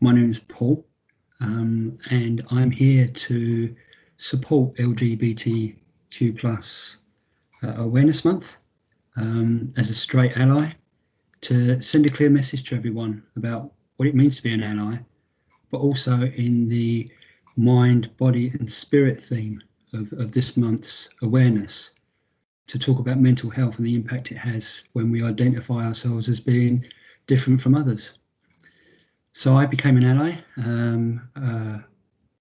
My name is Paul, and I'm here to support LGBTQ plus Awareness Month as a straight ally, to send a clear message to everyone about what it means to be an ally, but also in the mind, body and spirit theme of this month's awareness, to talk about mental health and the impact it has when we identify ourselves as being different from others. So I became an ally, I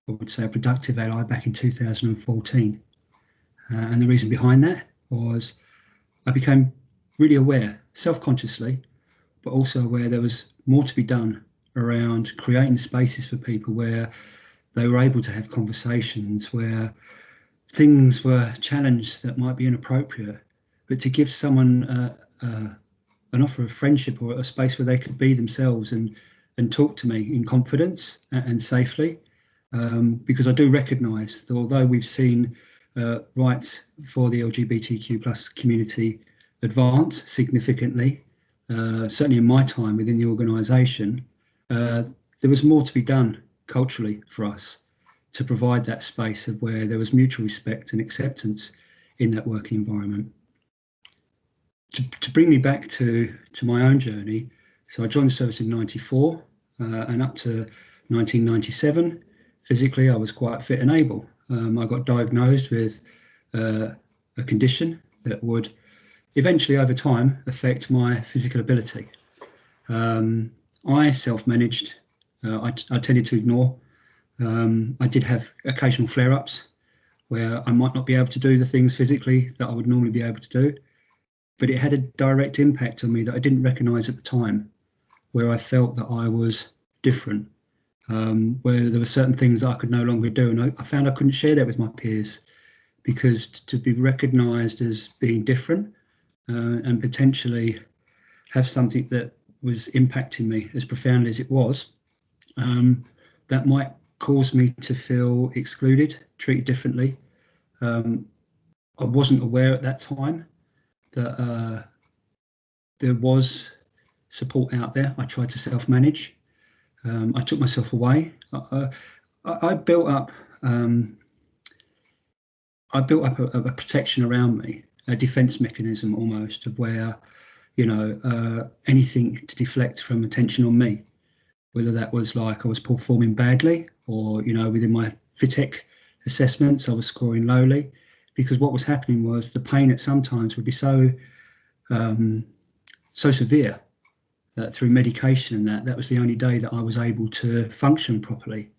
would say a productive ally, back in 2014. And the reason behind that was I became really aware, self-consciously, but also aware there was more to be done around creating spaces for people where they were able to have conversations, where things were challenged that might be inappropriate, but to give someone an offer of friendship or a space where they could be themselves and talk to me in confidence and safely, because I do recognise that although we've seen rights for the LGBTQ plus community advance significantly, certainly in my time within the organisation, there was more to be done culturally for us to provide that space of where there was mutual respect and acceptance in that working environment. To bring me back to my own journey, so I joined the service in '94, and up to 1997, physically I was quite fit and able. I got diagnosed with a condition that would eventually, over time, affect my physical ability. I self-managed. I tended to ignore. I did have occasional flare-ups where I might not be able to do the things physically that I would normally be able to do, but it had a direct impact on me that I didn't recognise at the time, where I felt that I was different, where there were certain things that I could no longer do. And I found I couldn't share that with my peers, because to be recognised as being different and potentially have something that was impacting me as profoundly as it was, that might cause me to feel excluded, treated differently. I wasn't aware at that time that there was support out there. I tried to self-manage. I took myself away. I built up a protection around me, a defence mechanism almost, of where, anything to deflect from attention on me, whether that was like I was performing badly or, within my FITEC assessments, I was scoring lowly, because what was happening was the pain at sometimes would be so severe that through medication and that was the only day that I was able to function properly,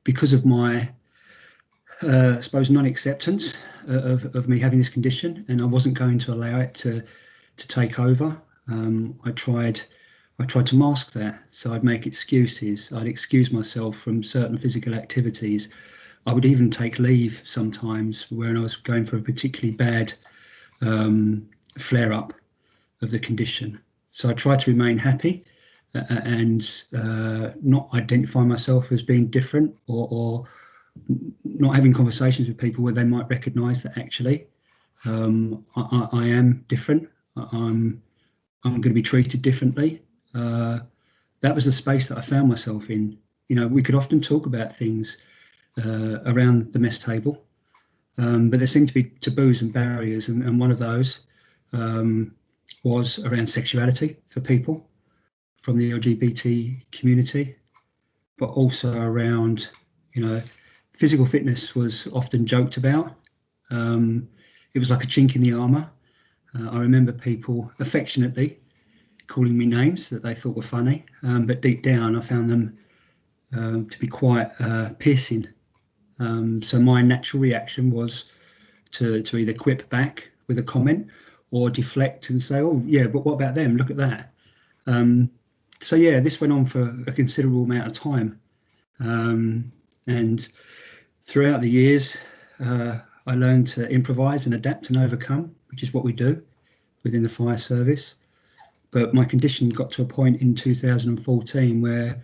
because of my, I suppose, non-acceptance of me having this condition, and I wasn't going to allow it to take over. I tried to mask that, so I'd make excuses. I'd excuse myself from certain physical activities. I would even take leave sometimes when I was going for a particularly bad flare-up of the condition. So I tried to remain happy and not identify myself as being different, or not having conversations with people where they might recognise that actually I am different. I'm going to be treated differently. That was the space that I found myself in. We could often talk about things around the mess table, but there seemed to be taboos and barriers, and one of those was around sexuality for people from the LGBT community, but also around, physical fitness was often joked about. It was like a chink in the armour. I remember people affectionately calling me names that they thought were funny, but deep down I found them to be quite piercing. So my natural reaction was to either quip back with a comment or deflect and say, oh yeah, but what about them? Look at that. So yeah, this went on for a considerable amount of time. And throughout the years, I learned to improvise and adapt and overcome, which is what we do within the fire service. But my condition got to a point in 2014 where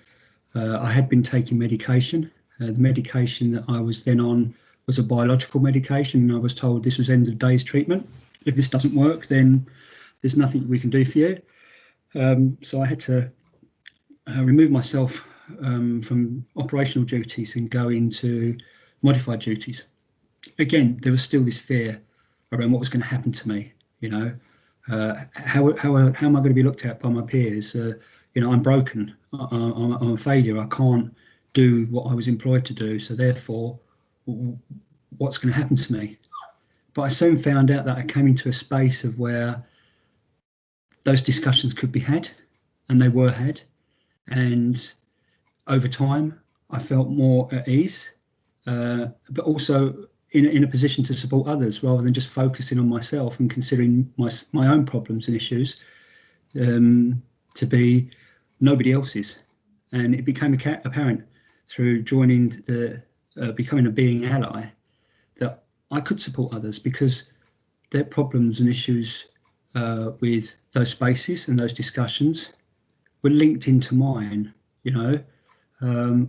I had been taking medication. The medication that I was then on was a biological medication, and I was told this was end of day's treatment. If this doesn't work, then there's nothing we can do for you. So I had to remove myself from operational duties and go into modified duties. Again, there was still this fear around what was going to happen to me. You know, how am I going to be looked at by my peers? You know, I'm broken. I'm a failure. I can't do what I was employed to do. So therefore, what's going to happen to me? But I soon found out that I came into a space of where those discussions could be had, and they were had. And over time, I felt more at ease, but also in a position to support others rather than just focusing on myself and considering my own problems and issues to be nobody else's. And it became apparent through joining becoming a being ally that I could support others because their problems and issues with those spaces and those discussions were linked into mine. You know,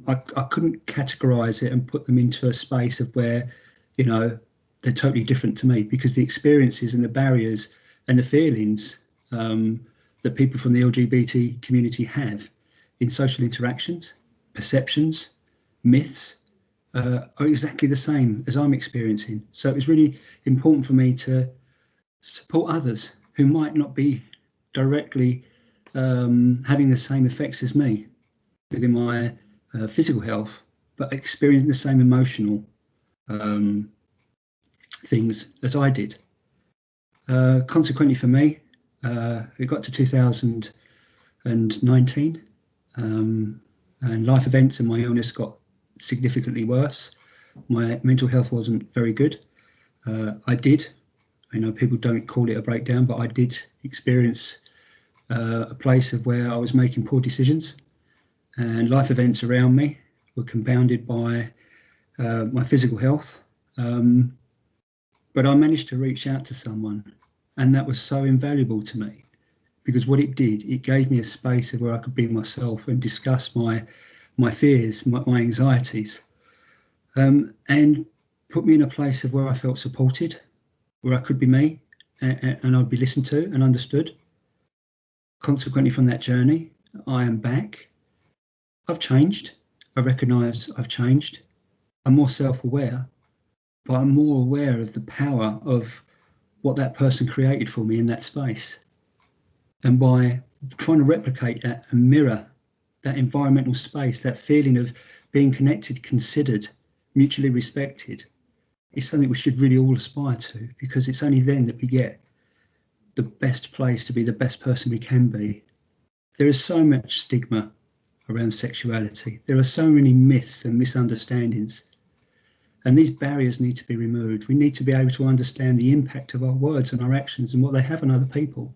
I couldn't categorize it and put them into a space of where, you know, they're totally different to me, because the experiences and the barriers and the feelings that people from the LGBT community have in social interactions, perceptions, myths, are exactly the same as I'm experiencing. So it was really important for me to support others who might not be directly having the same effects as me within my physical health, but experiencing the same emotional things as I did. Consequently for me, it got to 2019 and life events and my illness got significantly worse. My mental health wasn't very good. I know people don't call it a breakdown, but I did experience a place of where I was making poor decisions, and life events around me were compounded by my physical health. But I managed to reach out to someone, and that was so invaluable to me, because what it did, it gave me a space of where I could be myself and discuss my fears, my anxieties, and put me in a place of where I felt supported, where I could be me, and I'd be listened to and understood. Consequently, from that journey, I am back. I've changed. I recognise I've changed. I'm more self-aware, but I'm more aware of the power of what that person created for me in that space. And by trying to replicate that and mirror that environmental space, that feeling of being connected, considered, mutually respected, is something we should really all aspire to, because it's only then that we get the best place to be the best person we can be. There is so much stigma around sexuality. There are so many myths and misunderstandings, and these barriers need to be removed. We need to be able to understand the impact of our words and our actions and what they have on other people.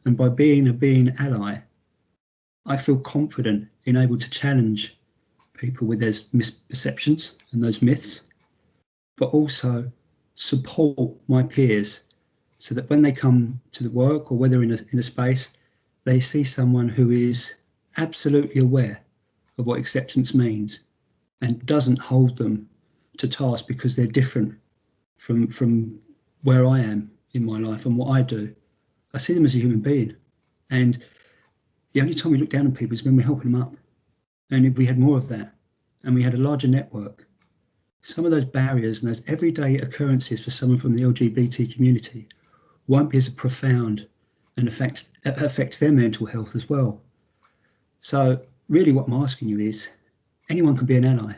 And by being a being ally, I feel confident in able to challenge people with those misperceptions and those myths, but also support my peers so that when they come to the work or whether in a space, they see someone who is absolutely aware of what acceptance means and doesn't hold them to task because they're different from where I am in my life and what I do. I see them as a human being, and the only time we look down on people is when we're helping them up. And if we had more of that and we had a larger network, some of those barriers and those everyday occurrences for someone from the LGBT community won't be as profound and affect their mental health as well. So really what I'm asking you is, anyone can be an ally.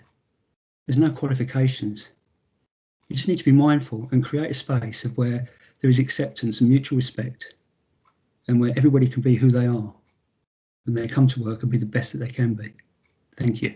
There's no qualifications. You just need to be mindful and create a space of where there is acceptance and mutual respect, and where everybody can be who they are and they come to work and be the best that they can be. Thank you.